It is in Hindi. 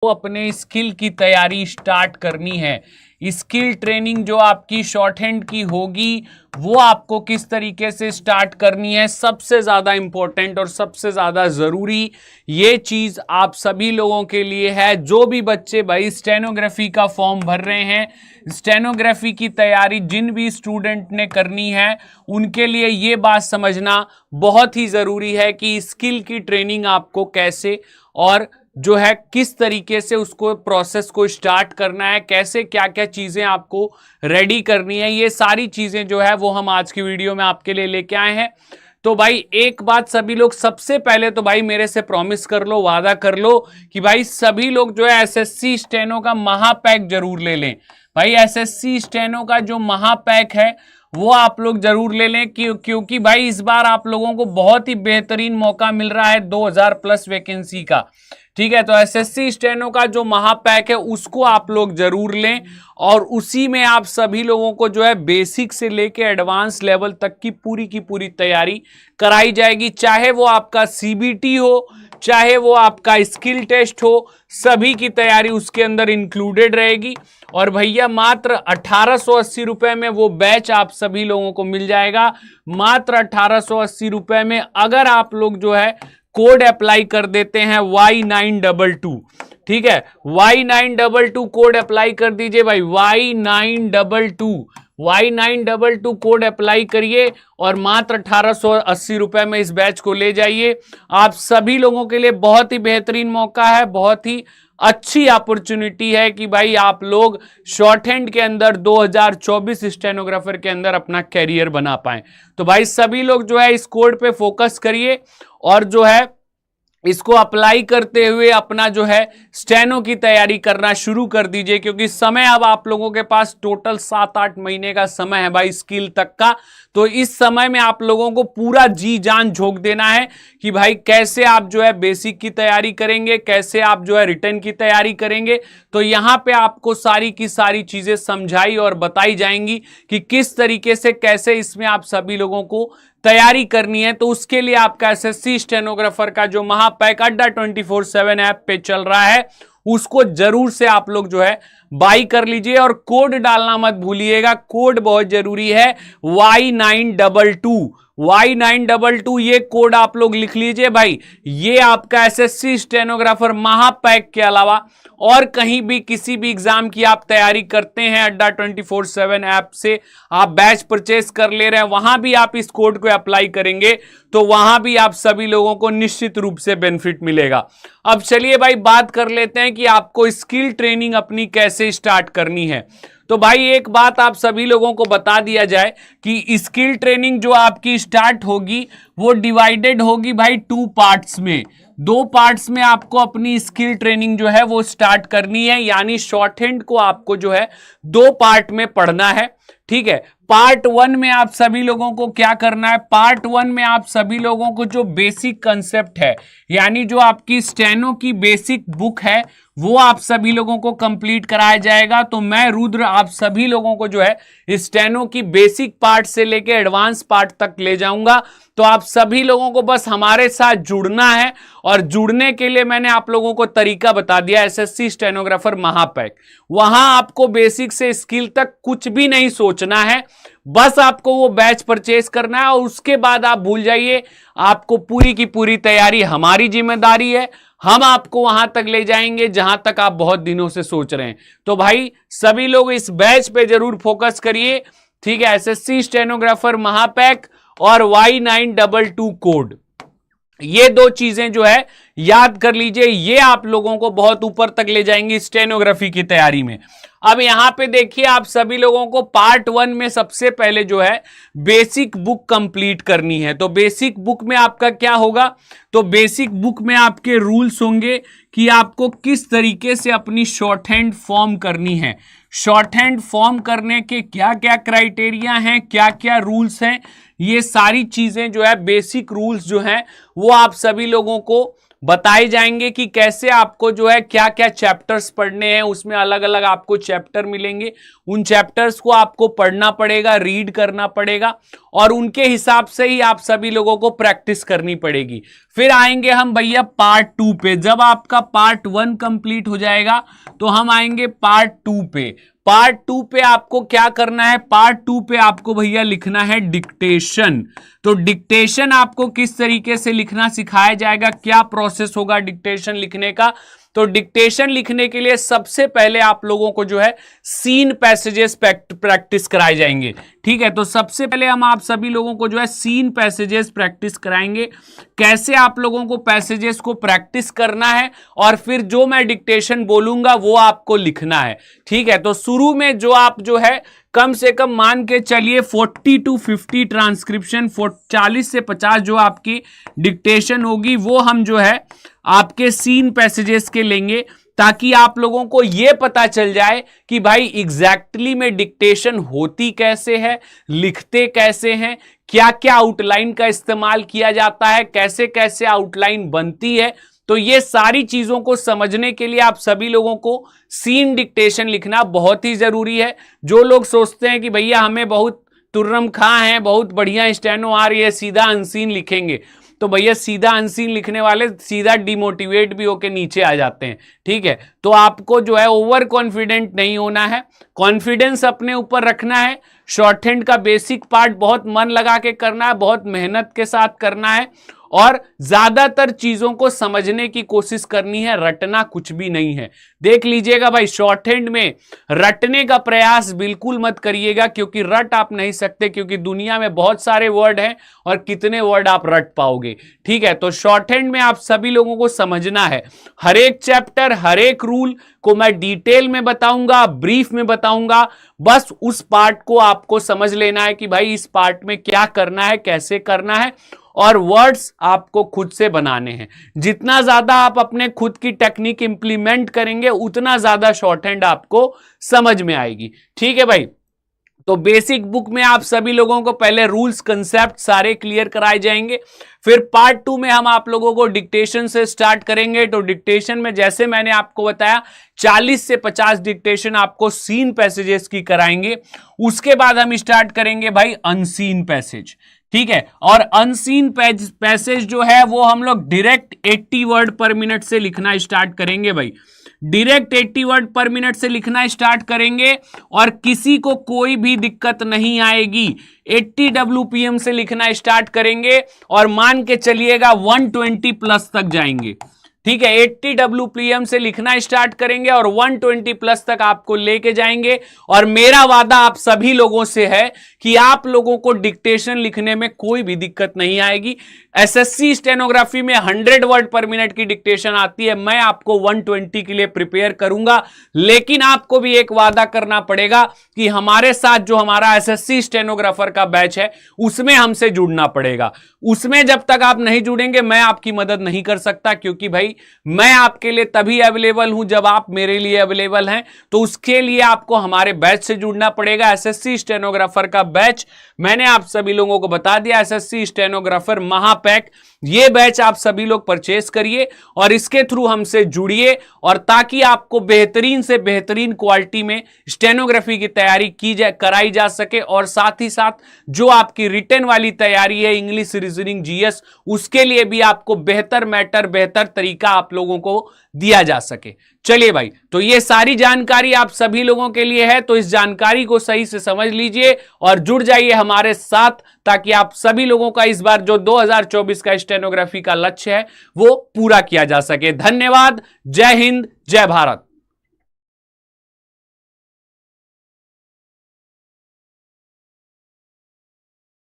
अपने स्किल की तैयारी स्टार्ट करनी है। स्किल ट्रेनिंग जो आपकी शॉर्ट हैंड की होगी वो आपको किस तरीके से स्टार्ट करनी है, सबसे ज़्यादा इंपॉर्टेंट और सबसे ज़्यादा ज़रूरी ये चीज़ आप सभी लोगों के लिए है। जो भी बच्चे भाई स्टेनोग्राफी का फॉर्म भर रहे हैं, स्टेनोग्राफी की तैयारी जिन भी स्टूडेंट ने करनी है उनके लिए ये बात समझना बहुत ही ज़रूरी है कि स्किल की ट्रेनिंग आपको कैसे और जो है किस तरीके से उसको प्रोसेस को स्टार्ट करना है, कैसे क्या क्या चीज़ें आपको रेडी करनी है, ये सारी चीज़ें जो है वो हम आज की वीडियो में आपके लिए लेके आए हैं। तो भाई एक बात सभी लोग, सबसे पहले तो भाई मेरे से प्रॉमिस कर लो, वादा कर लो कि भाई सभी लोग जो है एसएससी स्टेनो का महापैक जरूर ले लें। भाई एसएससी स्टेनो का जो महापैक है वो आप लोग जरूर ले लें क्योंकि भाई इस बार आप लोगों को बहुत ही बेहतरीन मौका मिल रहा है 2000 प्लस वैकेंसी का। ठीक है, तो एसएससी स्टेनो का जो महापैक है उसको आप लोग जरूर लें और उसी में आप सभी लोगों को जो है बेसिक से लेके एडवांस लेवल तक की पूरी तैयारी कराई जाएगी। चाहे वो आपका सीबीटी हो, चाहे वो आपका स्किल टेस्ट हो, सभी की तैयारी उसके अंदर इंक्लूडेड रहेगी। और भैया मात्र 1880 रुपए में वो बैच आप सभी लोगों को मिल जाएगा। मात्र 1880 रुपए में अगर आप लोग जो है कोड अप्लाई कर देते हैं Y922। ठीक है, Y922 कोड अप्लाई कर दीजिए भाई, Y922 कोड अप्लाई करिए और मात्र 1880 रुपए में इस बैच को ले जाइए। आप सभी लोगों के लिए बहुत ही बेहतरीन मौका है, बहुत ही अच्छी अपॉर्चुनिटी है कि भाई आप लोग शॉर्ट हैंड के अंदर 2024 स्टेनोग्राफर के अंदर अपना कैरियर बना पाएं। तो भाई सभी लोग जो है इस कोड पे फोकस करिए और जो है इसको अप्लाई करते हुए अपना जो है स्टेनो की तैयारी करना शुरू कर दीजिए, क्योंकि समय अब आप लोगों के पास टोटल 7-8 महीने का समय है भाई स्किल तक का। तो इस समय में आप लोगों को पूरा जी जान झोंक देना है कि भाई कैसे आप जो है बेसिक की तैयारी करेंगे, कैसे आप जो है रिटर्न की तैयारी करेंगे। तो यहाँ पे आपको सारी की सारी चीजें समझाई और बताई जाएंगी कि किस तरीके से कैसे इसमें आप सभी लोगों को तैयारी करनी है। तो उसके लिए आपका एसएससी स्टेनोग्राफर का जो महापैक अड्डा 24/7 ऐप पे चल रहा है उसको जरूर से आप लोग जो है बाई कर लीजिए और कोड डालना मत भूलिएगा। कोड बहुत जरूरी है, Y922 ये कोड आप लोग लिख लीजिए भाई। ये आपका एसएससी स्टेनोग्राफर महापैक के अलावा और कहीं भी किसी भी एग्जाम की आप तैयारी करते हैं, अड्डा 24/7 ऐप से आप बैच परचेस कर ले रहे हैं, वहां भी आप इस कोड को अप्लाई करेंगे तो वहां भी आप सभी लोगों को निश्चित रूप से बेनिफिट मिलेगा। अब चलिए भाई बात कर लेते हैं कि आपको स्किल ट्रेनिंग अपनी कैसे स्टार्ट करनी है। तो भाई एक बात आप सभी लोगों को बता दिया जाए कि स्किल ट्रेनिंग जो आपकी स्टार्ट होगी वो डिवाइडेड होगी भाई 2 पार्ट्स में। 2 पार्ट्स में आपको अपनी स्किल ट्रेनिंग जो है वो स्टार्ट करनी है, यानी शॉर्ट हैंड को आपको जो है 2 पार्ट में पढ़ना है। ठीक है, पार्ट 1 में आप सभी लोगों को क्या करना है, पार्ट 1 में आप सभी लोगों को जो बेसिक कंसेप्ट है, यानी जो आपकी स्टेनो की बेसिक बुक है वो आप सभी लोगों को कंप्लीट कराया जाएगा। तो मैं रुद्र आप सभी लोगों को जो है स्टेनो की बेसिक पार्ट से लेके एडवांस पार्ट तक ले जाऊंगा। तो आप सभी लोगों को बस हमारे साथ जुड़ना है और जुड़ने के लिए मैंने आप लोगों को तरीका बता दिया, एसएससी स्टेनोग्राफर महापैक। वहां आपको बेसिक से स्किल तक कुछ भी नहीं सोचना है, बस आपको वो बैच परचेस करना है और उसके बाद आप भूल जाइए, आपको पूरी की पूरी तैयारी हमारी जिम्मेदारी है। हम आपको वहां तक ले जाएंगे जहां तक आप बहुत दिनों से सोच रहे हैं। तो भाई सभी लोग इस बैच पे जरूर फोकस करिए। ठीक है, एसएससी स्टेनोग्राफर महापैक और Y922 कोड, ये 2 चीजें जो है याद कर लीजिए, ये आप लोगों को बहुत ऊपर तक ले जाएंगी स्टेनोग्राफी की तैयारी में। अब यहां पे देखिए आप सभी लोगों को पार्ट 1 में सबसे पहले जो है बेसिक बुक कंप्लीट करनी है। तो बेसिक बुक में आपका क्या होगा, तो बेसिक बुक में आपके रूल्स होंगे कि आपको किस तरीके से अपनी शॉर्ट हैंड फॉर्म करनी है, शॉर्ट हैंड फॉर्म करने के क्या क्या क्राइटेरिया हैं, क्या क्या रूल्स हैं, ये सारी चीजें जो है बेसिक रूल्स जो हैं वो आप सभी लोगों को बताए जाएंगे कि कैसे आपको जो है क्या क्या चैप्टर्स पढ़ने हैं, उसमें अलग अलग आपको चैप्टर मिलेंगे, उन चैप्टर्स को आपको पढ़ना पड़ेगा, रीड करना पड़ेगा और उनके हिसाब से ही आप सभी लोगों को प्रैक्टिस करनी पड़ेगी। फिर आएंगे हम भैया पार्ट 2 पे। जब आपका पार्ट 1 कंप्लीट हो जाएगा तो हम आएंगे पार्ट 2 पे। पार्ट 2 पे आपको क्या करना है, पार्ट 2 पे आपको भैया लिखना है डिक्टेशन। तो डिक्टेशन आपको किस तरीके से लिखना सिखाया जाएगा, क्या प्रोसेस होगा डिक्टेशन लिखने का। तो डिक्टेशन लिखने के लिए सबसे पहले आप लोगों को जो है सीन पैसेजेस प्रैक्टिस कराए जाएंगे। ठीक है, तो सबसे पहले हम आप सभी लोगों को जो है सीन पैसेजेस प्रैक्टिस कराएंगे, कैसे आप लोगों को पैसेजेस को प्रैक्टिस करना है और फिर जो मैं डिक्टेशन बोलूंगा वो आपको लिखना है। ठीक है, तो शुरू में जो आप जो है कम से कम मान के चलिए 40 to 50 ट्रांसक्रिप्शन, 40 से 50 जो आपकी डिक्टेशन होगी वो हम जो है आपके सीन पैसेजेस के लेंगे, ताकि आप लोगों को यह पता चल जाए कि भाई एग्जैक्टली में डिक्टेशन होती कैसे है, लिखते कैसे हैं, क्या क्या आउटलाइन का इस्तेमाल किया जाता है, कैसे कैसे आउटलाइन बनती है। तो ये सारी चीजों को समझने के लिए आप सभी लोगों को सीन डिक्टेशन लिखना बहुत ही जरूरी है। जो लोग सोचते हैं कि भैया हमें बहुत तुर्रम खां है, बहुत बढ़िया स्टेनो आ रही है, सीधा अनसीन लिखेंगे, तो भैया सीधा अनसीन लिखने वाले सीधा डिमोटिवेट भी होके नीचे आ जाते हैं। ठीक है, तो आपको जो है ओवर कॉन्फिडेंट नहीं होना है, कॉन्फिडेंस अपने ऊपर रखना है। शॉर्ट हैंड का बेसिक पार्ट बहुत मन लगा के करना है, बहुत मेहनत के साथ करना है और ज्यादातर चीजों को समझने की कोशिश करनी है, रटना कुछ भी नहीं है। देख लीजिएगा भाई, शॉर्ट हैंड में रटने का प्रयास बिल्कुल मत करिएगा, क्योंकि रट आप नहीं सकते, क्योंकि दुनिया में बहुत सारे वर्ड हैं और कितने वर्ड आप रट पाओगे। ठीक है, तो शॉर्ट हैंड में आप सभी लोगों को समझना है, हर एक चैप्टर हर एक रूल को मैं डिटेल में बताऊंगा, ब्रीफ में बताऊंगा। बस उस पार्ट को आपको समझ लेना है कि भाई इस पार्ट में क्या करना है, कैसे करना है, और वर्ड्स आपको खुद से बनाने हैं। जितना ज्यादा आप अपने खुद की टेक्निक इंप्लीमेंट करेंगे उतना ज्यादा शॉर्ट हैंड आपको समझ में आएगी। ठीक है भाई, तो बेसिक बुक में आप सभी लोगों को पहले रूल्स कंसेप्ट सारे क्लियर कराए जाएंगे। फिर पार्ट 2 में हम आप लोगों को डिक्टेशन से स्टार्ट करेंगे। तो डिक्टेशन में जैसे मैंने आपको बताया 40 से 50 डिक्टेशन आपको सीन पैसेजेस की कराएंगे। उसके बाद हम स्टार्ट करेंगे भाई अनसीन पैसेज। ठीक है, और अनसीन पैसेज जो है वो हम लोग डायरेक्ट 80 वर्ड पर मिनट से लिखना स्टार्ट करेंगे भाई, डायरेक्ट 80 वर्ड पर मिनट से लिखना स्टार्ट करेंगे और किसी को कोई भी दिक्कत नहीं आएगी। 80 WPM से लिखना स्टार्ट करेंगे और मान के चलिएगा 120 प्लस तक जाएंगे। ठीक है, 80 WPM से लिखना स्टार्ट करेंगे और 120 प्लस तक आपको लेके जाएंगे। और मेरा वादा आप सभी लोगों से है कि आप लोगों को डिक्टेशन लिखने में कोई भी दिक्कत नहीं आएगी। एसएससी स्टेनोग्राफी में 100 वर्ड पर मिनट की डिक्टेशन आती है, मैं आपको 120 के लिए प्रिपेयर करूंगा। लेकिन आपको भी एक वादा करना पड़ेगा कि हमारे साथ जो हमारा एसएससी स्टेनोग्राफर का बैच है उसमें हमसे जुड़ना पड़ेगा। उसमें जब तक आप नहीं जुड़ेंगे मैं आपकी मदद नहीं कर सकता, क्योंकि भाई मैं आपके लिए तभी अवेलेबल हूं जब आप मेरे लिए अवेलेबल हैं। तो उसके लिए आपको हमारे बैच से जुड़ना पड़ेगा। एसएससी स्टेनोग्राफर का बैच मैंने आप सभी लोगों को बता दिया, एसएससी स्टेनोग्राफर महापैक, ये बैच आप सभी लोग परचेस करिए और इसके थ्रू हमसे जुड़िए, और ताकि आपको बेहतरीन से बेहतरीन क्वालिटी में स्टेनोग्राफी की तैयारी कराई जा सके, और साथ ही साथ जो आपकी रिटन वाली तैयारी है इंग्लिश, रीजनिंग, जीएस, उसके लिए भी आपको बेहतर मैटर, बेहतर तरीका आप लोगों को दिया जा सके। चलिए भाई, तो ये सारी जानकारी आप सभी लोगों के लिए है, तो इस जानकारी को सही से समझ लीजिए और जुड़ जाइए हमारे साथ, ताकि आप सभी लोगों का इस बार जो 2024 का स्टेनोग्राफी का लक्ष्य है वो पूरा किया जा सके। धन्यवाद, जय हिंद, जय भारत।